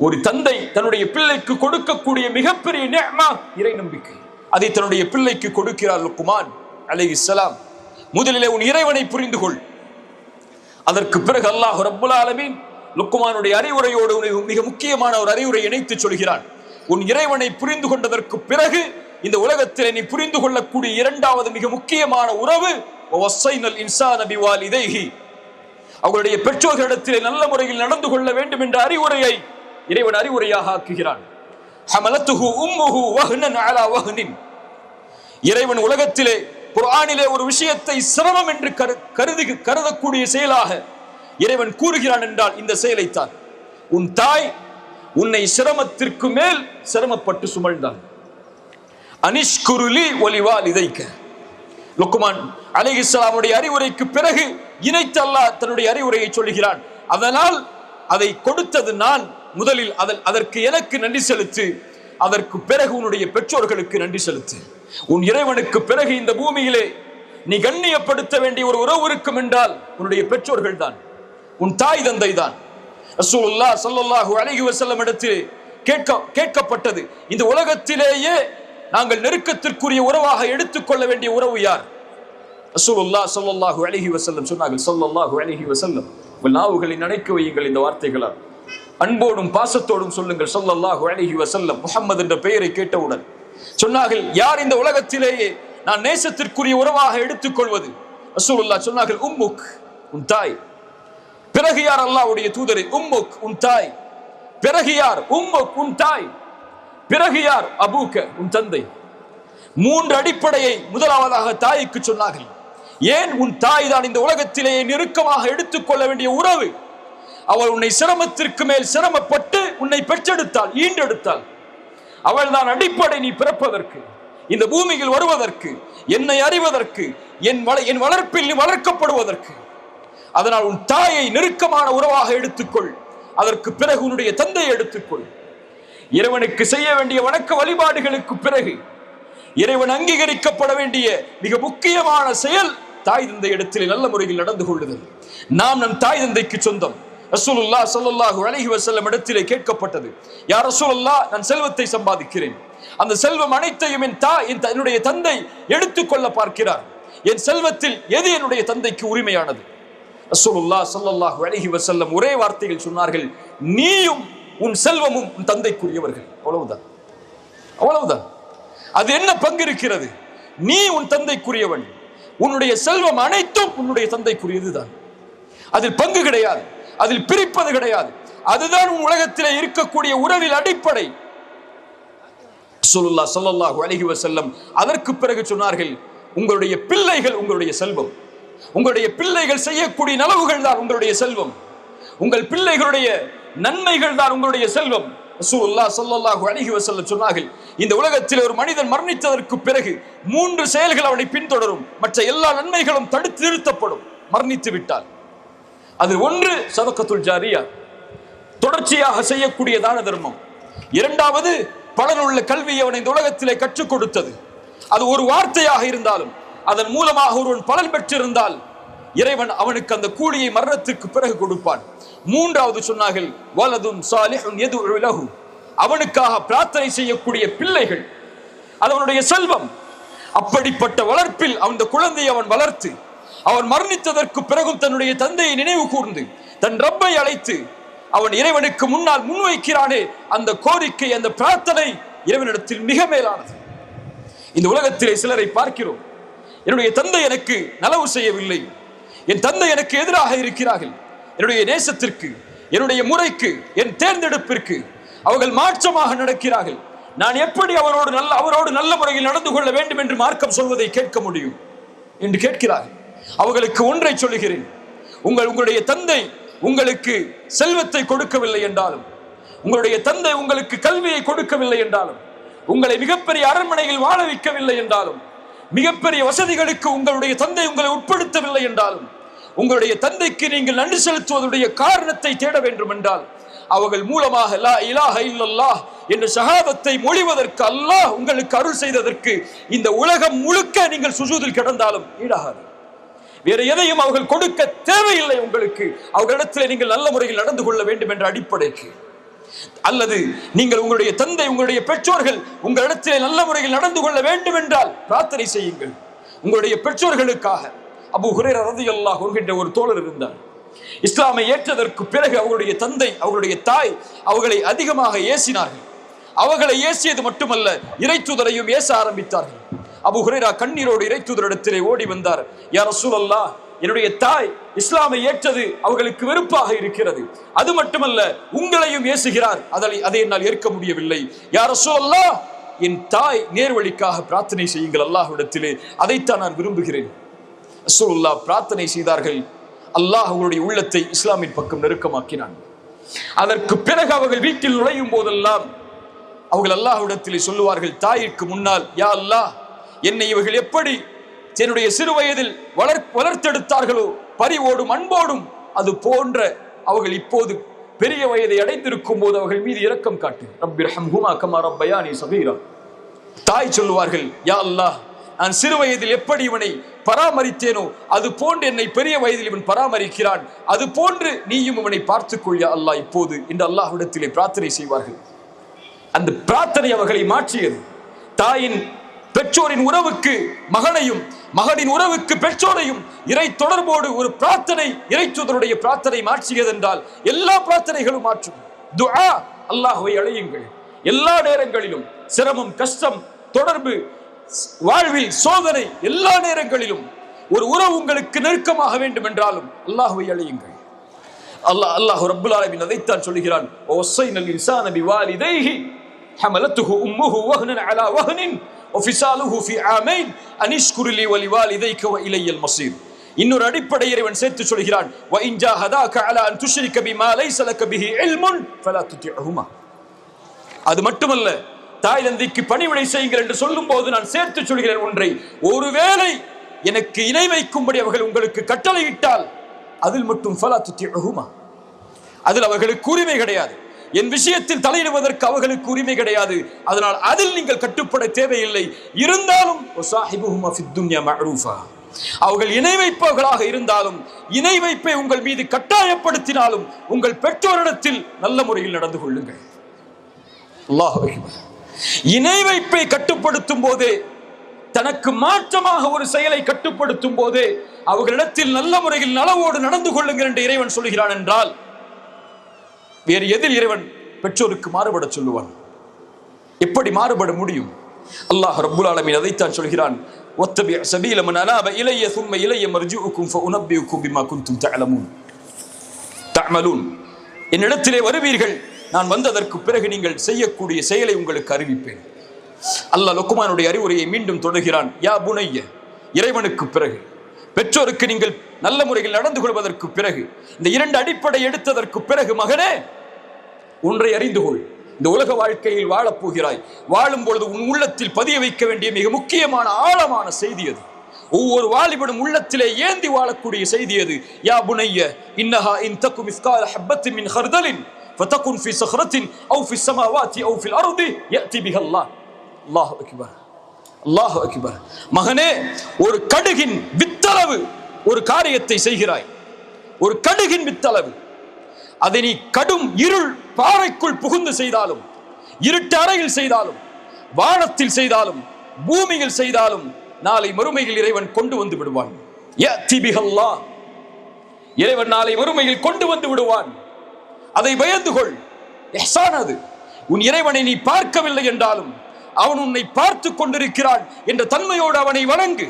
ஒரு தந்தை தன்னுடைய பிள்ளைக்கு கொடுக்கக்கூடிய மிகப்பெரிய நிஅமா இறை நம்பிக்கை. அதை தன்னுடைய பிள்ளைக்கு கொடுக்கிறார் லுக்மான் அலைஹிஸ்ஸலாம். முதலிலே உன் இறைவனை புரிந்து கொள். அதற்கு பிறகு அல்லாஹ் ரப்புல் ஆலமீன் லுக்மானுடைய அறிவுரையோடு மிக முக்கியமான ஒரு அறிவுரை இணைத்து சொல்கிறான். உன் இறைவனை புரிந்து கொண்டதற்கு பிறகு இந்த உலகத்தில் நீ புரிந்து கொள்ளக்கூடிய இரண்டாவது மிக முக்கியமான உறவு வஸைனல் இன்சான பிவாலிதைஹி, அவர்களுடைய பெற்றோர்களிடத்தில் நல்ல முறையில் நடந்து கொள்ள வேண்டும் என்ற அறிவுரையை இறைவன் அறிவுரையாக ஆக்குகிறான். ஹமலத்துஹு உம்முஹு வஹ்னன் அலா வஹ்னின். இறைவன் உலகத்திலே குர்ஆனிலே ஒரு விஷயத்தை சிரமம் என்று கருதக்கூடிய செயலாக இறைவன் கூறுகிறான் என்றால் இந்த செயலைத்தான். உன் தாய் உன்னை சிரமத்திற்கு மேல் சிரமப்பட்டு சுமழ்ந்தான். அனிஷ்குருலி வலிவாலிதைக்க. லுக்மான் அலைஹிஸ்ஸலாமுடைய அறிவுரைக்கு பிறகு இணைத்து அல்லாஹ் தன்னுடைய அறிவுரையை சொல்கிறான். அதனால் அதை கொடுத்தது நான், முதலில் அதற்கு எனக்கு நன்றி செலுத்து, அதற்கு பிறகு உன்னுடைய பெற்றோர்களுக்கு நன்றி செலுத்து. உன் இறைவனுக்கு பிறகு இந்த பூமியிலே நீ கண்ணியப்படுத்த வேண்டிய ஒரு உறவு இருக்கும் என்றால் உன்னுடைய பெற்றோர்கள் தான், உன் தாய் தந்தை தான். ரசூலுல்லாஹ் ஸல்லல்லாஹு அலைஹி வஸல்லம் இடத்தில் கேட்கப்பட்டது, இந்த உலகத்திலேயே நாங்கள் நெருக்கத்திற்குரிய உறவாக எடுத்துக்கொள்ள வேண்டிய உறவு யார்? ரசூலுல்லாஹ் ஸல்லல்லாஹு அலைஹி வஸல்லம் சொன்னார்கள், ஸல்லல்லாஹு அலைஹி வஸல்லம், உங்கள் நாவுகளை நினைக்க வையுங்கள் இந்த வார்த்தைகளால், அன்போடும் பாசத்தோடும் சொல்லுங்கள் ஸல்லல்லாஹு அலைஹி வஸல்லம். முஹம்மது என்ற பெயரை கேட்டவுடன் சொன்னார்கள், யார் இந்த உலகத்திலேயே நான் நேசத்திற்குரிய உறவாக எடுத்துக்கொள்வது? ரசூலுல்லாஹ் சொன்னார்கள், உம்முக், உன் தாய். பிறகு யார்? அல்லாஹ்வுடைய தூதரே, உம்முக், உன் தாய். பிறகு யார்? உம்முக், உன் தாய். பிறகு யார்? அபூக்க, உன் தந்தை. மூன்று அடிப்படையை முதலாவதாக தாய்க்கு சொன்னார்கள். ஏன்? உன் தாய் தான் இந்த உலகத்திலேயே நெருக்கமாக எடுத்துக்கொள்ள வேண்டிய உறவு. அவள் உன்னை சிரமத்திற்கு மேல் சிரமப்பட்டு உன்னை பெற்றெடுத்தாள், ஈண்டெடுத்தாள். அவள் தான் அடிப்படை நீ பிறப்பதற்கு, இந்த பூமியில் வருவதற்கு, என்னை அறிவதற்கு, என் வளர்ப்பில் நீ வளர்க்கப்படுவதற்கு. அதனால் உன் தாயை நெருக்கமான உறவாக எடுத்துக்கொள். அதற்கு பிறகு உன்னுடைய தந்தையை எடுத்துக்கொள். இறைவனுக்கு செய்ய வேண்டிய வணக்க வழிபாடுகளுக்கு பிறகு இறைவன் அங்கீகரிக்கப்பட வேண்டிய மிக முக்கியமான செயல் தாய் தந்தை இடத்தில் நல்ல முறையில் நடந்து கொள்ளுதல். நாம் நம் தாய் தந்தைக்கு சொந்தம். ரசூலுல்லாஹ் ஸல்லல்லாஹு அலைஹி வஸல்லம் இடத்திலே கேட்கப்பட்டது, யா ரசூலல்லாஹ், நான் செல்வத்தை சம்பாதிக்கிறேன், அந்த செல்வம் அனைத்தையும் என்னுடைய தந்தை எடுத்துக்கொள்ள பார்க்கிறார், என் செல்வத்தில் எது என்னுடைய தந்தைக்கு உரிமையானது? ரசூலுல்லாஹ் ஸல்லல்லாஹு அலைஹி வஸல்லம் ஒரே வார்த்தையில் சொன்னார்கள், நீயும் உன் செல்வமும் உன் தந்தைக்குரியவர்கள். அவ்வளவுதான், அவ்வளவுதான். அது என்ன பங்கு இருக்கிறது? நீ உன் தந்தைக்குரியவன், உன்னுடைய செல்வம் அனைத்தும் உன்னுடைய தந்தைக்குரியதுதான். அதில் பங்கு கிடையாது, அதில் பிரிப்பது கிடையாது. அதுதான் உன் உலகத்திலே இருக்கக்கூடிய உறவில் அடிப்படை. ரசூலுல்லாஹ் ஸல்லல்லாஹு அலைஹி வஸல்லம் அதற்கு பிறகு சொன்னார்கள், உங்களுடைய பிள்ளைகள் உங்களுடைய செல்வம், உங்களுடைய பிள்ளைகள் செய்யக்கூடிய நலவுகள் தான் உங்களுடைய செல்வம், உங்கள் பிள்ளைகளுடைய நன்மைகள் தான் உங்களுடைய செல்வம். ரசூலுல்லாஹ் ஸல்லல்லாஹு அலைஹி வஸல்லம் சொன்னார்கள், இந்த உலகத்தில் ஒரு மனிதன் மரணித்ததற்கு பிறகு 3 செயல்கள் அவனை பின்தொடரும், மற்ற எல்லா நன்மைகளும் தடுத்து நிறுத்தப்படும் மரணித்து விட்டால். அதில் ஒன்று சதகத்துல் ஜாரியா, தொடர்ச்சியாக செய்யக்கூடிய தான தர்மம். இரண்டாவது பலனுள்ள கல்வியை அவன் இந்த உலகத்திலே கற்றுக் கொடுத்தது. அது ஒரு வார்த்தையாக இருந்தாலும் அதன் மூலமாக ஒருவன் பலன் பெற்றிருந்தால் இறைவன் அவனுக்கு அந்த கூலியை மரணத்திற்கு பிறகு கொடுப்பான். மூன்றாவது சொன்னார்கள், வலதுன் சாலிஹுன் யதுஉ லஹு, அவனுக்காக பிரார்த்தனை செய்யக்கூடிய பிள்ளைகள், அது அவனுடைய செல்வம். அப்படிப்பட்ட வளர்ப்பில் அந்த குழந்தையை அவன் வளர்த்து அவன் மரணித்ததற்கு பிறகும் தன்னுடைய தந்தையை நினைவு கூர்ந்து தன் ரப்பை அழைத்து அவன் இறைவனுக்கு முன்னால் முன்வைக்கிறானே, அந்த கோரிக்கை, அந்த பிரார்த்தனை இறைவனிடத்தில் மிக மேலானது. இந்த உலகத்திலே சிலரை பார்க்கிறோம், என்னுடைய தந்தை எனக்கு நலவு செய்யவில்லை, என் தந்தை எனக்கு எதிராக இருக்கிறார்கள், என்னுடைய நேசத்திற்கு, என்னுடைய முறைக்கு, என் தேர்ந்தெடுப்பிற்கு அவர்கள் மாற்றமாக நடக்கிறார்கள், நான் எப்படி அவரோடு நல்ல முறையில் நடந்து கொள்ள வேண்டும் என்று மார்க்கம் சொல்வதை கேட்க முடியும் என்று கேட்கிறார்கள். அவர்களுக்கு ஒன்றை சொல்லுகிறேன், உங்களுடைய தந்தை உங்களுக்கு செல்வத்தை கொடுக்கவில்லை என்றாலும், உங்களுடைய தந்தை உங்களுக்கு கல்வியை கொடுக்கவில்லை என்றாலும், உங்களை மிகப்பெரிய அரண்மனையில் வாழ வைக்கவில்லை என்றாலும், மிகப்பெரிய வசதிகளுக்கு உங்களுடைய தந்தை உங்களை உட்படுத்தவில்லை என்றாலும், உங்களுடைய தந்தைக்கு நீங்கள் நன்றி செலுத்துவதுடைய காரணத்தை தேட வேண்டும் என்றால், அவர்கள் மூலமாக லா இலாஹ இல்லல்லாஹ் என்ற ஷஹாதத்தை மொழிவதற்கு அல்லாஹ் உங்களுக்கு அருள் செய்ததற்கு இந்த உலகம் முழுக்க நீங்கள் சுஜூதில் கிடந்தாலும் ஈடாகாது. வேற எதையும் அவர்கள் கொடுக்க தேவையில்லை உங்களுக்கு. அவர்களிடத்தில் நீங்கள் நல்ல முறையில் நடந்து கொள்ள வேண்டும் என்ற அடிப்படைக்கு அல்லது நீங்கள் உங்களுடைய தந்தை, உங்களுடைய பெற்றோர்கள் உங்களிடத்திலே நல்ல முறையில் நடந்து கொள்ள வேண்டும் என்றால் பிரார்த்தனை செய்யுங்கள். உங்களுடைய பெற்றோர்களுக்காக அபூ ஹுரைரா ரலியல்லாஹு அன்ஹு என்கின்ற ஒரு தோழர் இருந்தார். இஸ்லாமை ஏற்றதற்கு பிறகு அவருடைய தந்தை, அவருடைய தாய் அவர்களை அதிகமாக ஏசினார்கள். அவர்களை ஏசியது மட்டுமல்ல, இறைத்தூதரையும் ஏச ஆரம்பித்தார்கள். அபூ ஹுரைரா கண்ணீரோடு இறைத்தூதரிடத்திலே ஓடி வந்தார். யா ரசூலல்லாஹ், என்னுடைய தாய் இஸ்லாமை ஏற்றது அவர்களுக்கு வெறுப்பாக இருக்கிறது. அது மட்டுமல்ல, உங்களையும் ஏசுகிறார். அதை என்னால் ஏற்க முடியவில்லை. யா ரசூலல்லாஹ், என் தாய் நேர்வழிக்காக பிரார்த்தனை செய்யுங்கள் அல்லாஹ்விடத்திலே, அதைத்தான் நான் விரும்புகிறேன். ரசூலுல்லாஹ் பிரார்த்தனை செய்தார்கள். அல்லாஹ் அவர்களுடைய உள்ளத்தை இஸ்லாமின் பக்கம் நெருக்கமாக்கினான். அதற்கு பிறகு அவர்கள் வீட்டில் நுழையும் போதெல்லாம் அவர்கள் அல்லாஹ்விடத்திலே சொல்லுவார்கள், தாயிற்கு முன்னால், யா அல்லாஹ், என்னை இவர்கள் எப்படி என்னுடைய சிறு வயதில் வளர்த்தெடுத்தார்களோ பரிவோடும் அன்போடும், அது போன்ற அவர்கள் இப்போது பெரிய வயதை அடைந்திருக்கும் போது அவர்கள் மீது இரக்கம் காட்டு. ரப்பிர்ஹம்ஹுமா கமா ரப்பயானி ஸகீரா. தாய் சொல்லுவார்கள், யா அல்லாஹ், நான் சிறு வயதில் எப்படி இவனை பராமரித்தேனோ அது போன்று என்னை பெரிய வயதில் இவன் பராமரிக்கிறான், அது போன்று நீயும் இவனை பார்த்துக்கொள் யா அல்லாஹ் இப்போது என்று அல்லாஹ்விடத்திலே பிரார்த்தனை செய்வார்கள். அந்த பிரார்த்தனை அவர்களை மாற்றியது. தாயின் பெற்றோரின் உறவுக்கு மகனையும், மகனின் உறவுக்கு பெற்றோரையும் இறை தொடர்போடு ஒரு பிரார்த்தனை, இறைத்தூதருடைய பிரார்த்தனை மாற்றியது என்றால் எல்லா பிரார்த்தனைகளும் மாற்றும். துஆ, அல்லாஹ்வை அழையுங்கள். எல்லா நேரங்களிலும் சிரமம், கஷ்டம், தொடர்பு, வாழ்வில் சோதனை, எல்லா நேரங்களிலும் ஒரு உறவு உங்களுக்கு நெருக்கமாக வேண்டும் என்றாலும் அல்லாஹ்வை அழையுங்கள். அல்லாஹ் ரப்புல் ஆலமீன் அதைத்தான் சொல்கிறான். வஸைனல் இன்சான பிவாலிதைஹி ஹமலத்துஹு உம்முஹு வஹ்னன் அலா வஹ்னின் வஃபிசாலுஹு ஃபீ ஆமைன் அனிஷ்குர் லி வலிவாலிதைக வஇலையல் மஸீர். இன்னொரு அடிப்படை இறைவன் சேர்த்து சொல்கிறான், வ இன் ஜாஹதாக அலா அன் துஷ்ரிக பிமா லைஸ லக பிஹி இல்முன் ஃபலா துதிஹுமா. அது மட்டுமல்ல, தாய் தந்தைக்கு பணிவிடை செய்யுங்கள் என்று சொல்லும் போது நான் சேர்த்து சொல்கிறேன் ஒன்றை, ஒருவேளை எனக்கு இணை வைக்கும்படி அவர்கள் உங்களுக்கு கட்டளையிட்டால் அதில் மட்டும் ஃபலா துதிஹுமா, அதில் அவர்களுக்கு உரிமை கிடையாது. என் விஷயத்தில் தலையிடுவதற்கு அவர்களுக்கு உரிமை கிடையாது. அதனால் அதில் நீங்கள் கட்டுப்பட தேவையில்லை. இருந்தாலும் அவர்கள் இணை வைப்பவர்களாக இருந்தாலும், இணை வைப்பை உங்கள் மீது கட்டாயப்படுத்தினாலும் உங்கள் பெற்றோரிடத்தில் நல்ல முறையில் நடந்து கொள்ளுங்கள். அல்லாஹ் அக்பர். இணை வைப்பை கட்டுப்படுத்தும் போதே, தனக்கு மாற்றமாக ஒரு செயலை கட்டுப்படுத்தும் போதே அவர்களிடத்தில் நல்ல முறையில் நலவோடு நடந்து கொள்ளுங்கள் என்று இறைவன் சொல்கிறான் என்றால் வேறு எதில் இறைவன் பெற்றோருக்கு மாறுபட சொல்லுவான்? எப்படி மாறுபட முடியும்? அல்லாஹ் ரப்புல் ஆலமீன் அதைத்தான் சொல்கிறான். வத்தபி சபீல மன் அனாப இலைய ثم இலைய மர்ஜூஉக்கும் ஃபஉனபியுக்கும் பிமா குன்தும் தஅமலூன். என்னிடத்திலே வருவீர்கள், நான் வந்ததற்கு பிறகு நீங்கள் செய்யக்கூடிய செயலை உங்களுக்கு அறிவிப்பேன். அல்லாஹ் லுக்மானுடைய அறிவுரையை மீண்டும் தொடர்கிறான். யா புனைய, இறைவனுக்கு பிறகு, பெற்றோருக்கு நீங்கள் நல்ல முறையில் நடந்து கொள்வதற்கு பிறகு, இந்த இரண்டு அடிப்படை எடுத்ததற்கு பிறகு, மகனே, ஒன்றை அறிந்து கொள். இந்த உலக வாழ்க்கையில் வாழப் போகிறாய். வாழும் பொழுது உன் உள்ளத்தில் பதிய வைக்க வேண்டிய மிக முக்கியமான ஆழமான செய்தி அது. ஒவ்வொரு வாலிபனும் உள்ளத்திலே ஏந்தி வாழக்கூடிய செய்தி அது. யா புனைய இன்னஹா இன் தகு மிஸ்கால ஹப்பத்தின் மின் ஹர்தலின் ஃபதகுன் ஃபீ ஸஹ்ரத்தின் அவ் ஃபீ ஸமாவாத்தி அவ் ஃபில் அர்தி யஅதி பிஹா அல்லாஹ். அல்லாஹு அக்பர், அல்லாஹு அக்பர். மகனே, ஒரு கடுகின் வித்தளவு ஒரு காரியத்தை செய்கிறாய். ஒரு கடுகின் வித்தளவு, அதை நீ கடும் இருள் பாறைக்குள் புகுந்து செய்தாலும், இருட்டு அறையில் செய்தாலும், வானத்தில் செய்தாலும், பூமியில் செய்தாலும், நாளை மறுமையில் இறைவன் கொண்டு வந்து விடுவான். இறைவன் நாளை மறுமையில் கொண்டு வந்து விடுவான். அதை பயந்து கொள். இஹ்சான் அது. உன் இறைவனை நீ பார்க்கவில்லை என்றாலும் அவன் உன்னை பார்த்து கொண்டிருக்கிறான் என்ற தன்மையோடு அவனை வணங்கு.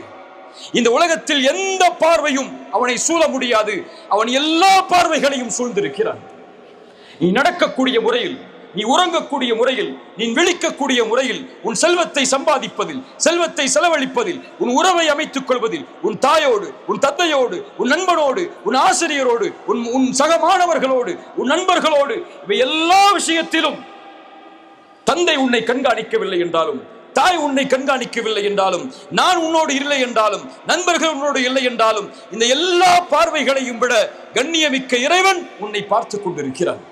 இந்த உலகத்தில் எந்த பார்வையும் அவனை சூழ முடியாது. அவன் எல்லா பார்வைகளையும் சூழ்ந்திருக்கிறான். நீ நடக்கக்கூடிய முறையில், நீ உறங்கக்கூடிய முறையில், நீ விழிக்கக்கூடிய முறையில், உன் செல்வத்தை சம்பாதிப்பதில், செல்வத்தை செலவழிப்பதில், உன் உறவை அமைத்துக் கொள்வதில், உன் தாயோடு, உன் தந்தையோடு, உன் நண்பனோடு, உன் ஆசிரியரோடு, உன் சக மாணவர்களோடு, உன் நண்பர்களோடு, இவை எல்லா விஷயத்திலும் தந்தை உன்னை கண்காணிக்கவில்லை என்றாலும், தாய் உன்னை கண்காணிக்கவில்லை என்றாலும், நான் உன்னோடு இல்லை என்றாலும், நண்பர்கள் உன்னோடு இல்லை என்றாலும், இந்த எல்லா பார்வைகளையும் விட கண்ணியமிக்க இறைவன் உன்னை பார்த்து கொண்டிருக்கிறான்.